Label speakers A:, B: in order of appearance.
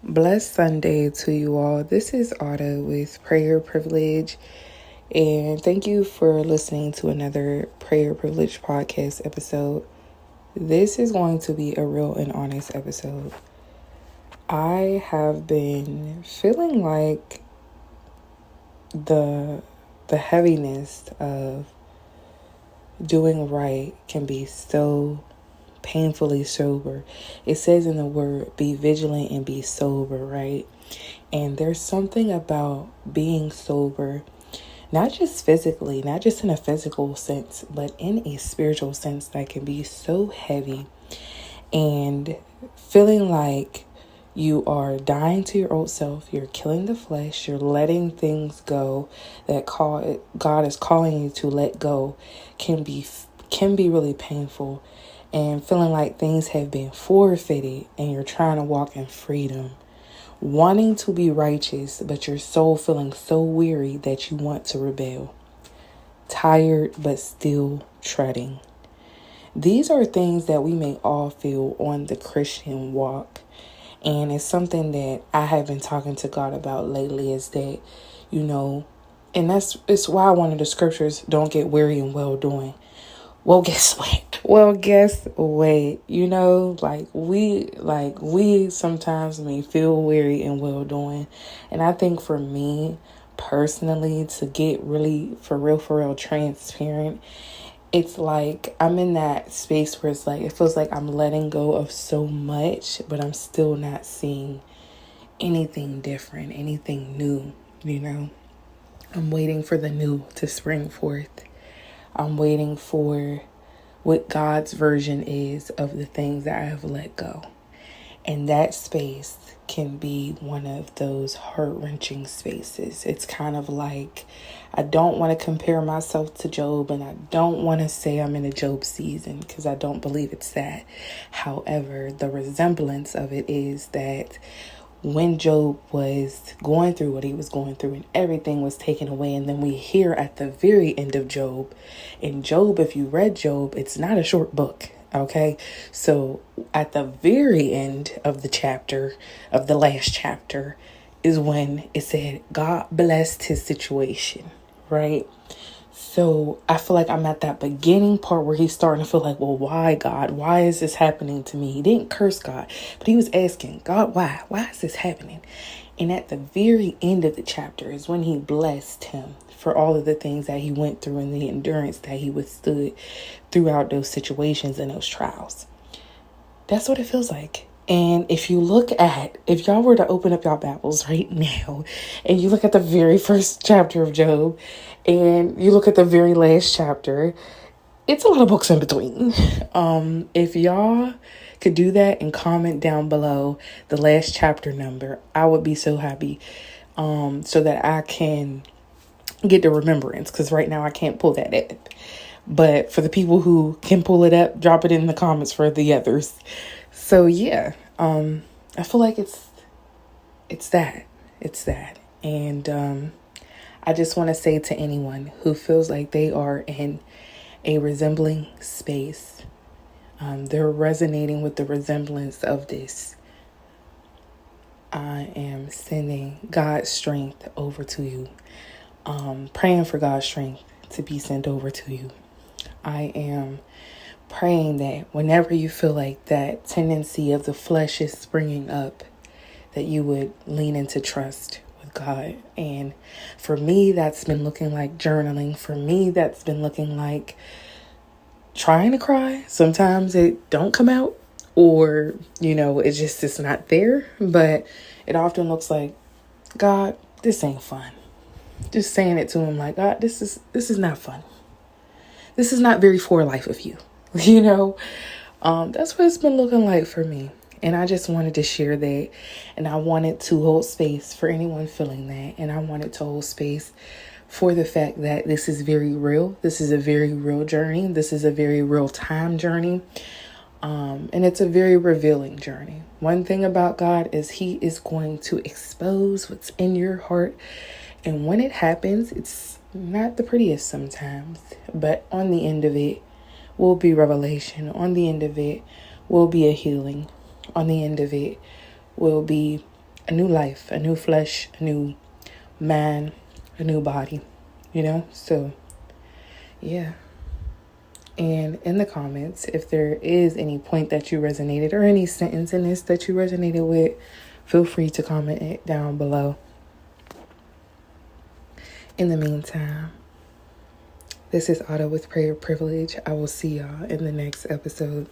A: Blessed Sunday to you all. This is Autumn with Prayer Privilege, and thank you for listening to another Prayer Privilege podcast episode. This is going to be a real and honest episode. I have been feeling like the heaviness of doing right can be so painfully sober. It says in the word, be vigilant and be sober, right? And there's something about being sober, not just physically, not just in a physical sense, but in a spiritual sense that can be so heavy, and feeling like you are dying to your old self, you're killing the flesh, you're letting things go that God is calling you to let go can be really painful, and feeling like things have been forfeited and you're trying to walk in freedom, wanting to be righteous, but your soul feeling so weary that you want to rebel, tired but still treading. These are things that we may all feel on the Christian walk. And it's something that I have been talking to God about lately, is that, and it's why one of the scriptures, don't get weary in well doing. Well, guess what? We sometimes may feel weary in well doing. And I think for me personally, to get really for real transparent, it's like I'm in that space where it's like it feels like I'm letting go of so much, but I'm still not seeing anything different, anything new, I'm waiting for the new to spring forth. I'm waiting for what God's version is of the things that I have let go. And that space can be one of those heart-wrenching spaces. It's kind of like, I don't want to compare myself to Job, and I don't want to say I'm in a Job season, because I don't believe it's that. However, the resemblance of it is that when Job was going through what he was going through and everything was taken away, and then we hear at the very end of Job, in Job, if you read Job, it's not a short book. Okay, so at the very end of the last chapter, is when it said God blessed his situation, right? So I feel like I'm at that beginning part where he's starting to feel like, well, why, God? Why is this happening to me? He didn't curse God, but he was asking, God, why? Why is this happening? And at the very end of the chapter is when he blessed him for all of the things that he went through and the endurance that he withstood throughout those situations and those trials. That's what it feels like. And if y'all were to open up y'all Bibles right now and you look at the very first chapter of Job and you look at the very last chapter, it's a lot of books in between. If y'all could do that and comment down below the last chapter number, I would be so happy, so that I can get the remembrance, because right now I can't pull that up. But for the people who can pull it up, drop it in the comments for the others. So yeah, I feel like it's that. And I just want to say to anyone who feels like they are in a resembling space, they're resonating with the resemblance of this, I am sending God's strength over to you. Praying for God's strength to be sent over to you. I am praying that whenever you feel like that tendency of the flesh is springing up, that you would lean into trust with God. And for me, that's been looking like journaling. For me, that's been looking like trying to cry. Sometimes it don't come out, or, it's not there. But it often looks like, God, this ain't fun. Just saying it to him like, God, this is not fun. This is not very for life of you. That's what it's been looking like for me. And I just wanted to share that. And I wanted to hold space for anyone feeling that. And I wanted to hold space for the fact that this is very real. This is a very real journey. This is a very real time journey. And it's a very revealing journey. One thing about God is he is going to expose what's in your heart. And when it happens, it's not the prettiest sometimes, but on the end of it will be revelation. On the end of it will be a healing. On the end of it will be a new life, a new flesh, a new man, a new body, So, yeah. And in the comments, if there is any point that you resonated or any sentence in this that you resonated with, feel free to comment it down below. In the meantime, this is Autumn with Prayer Privilege. I will see y'all in the next episode.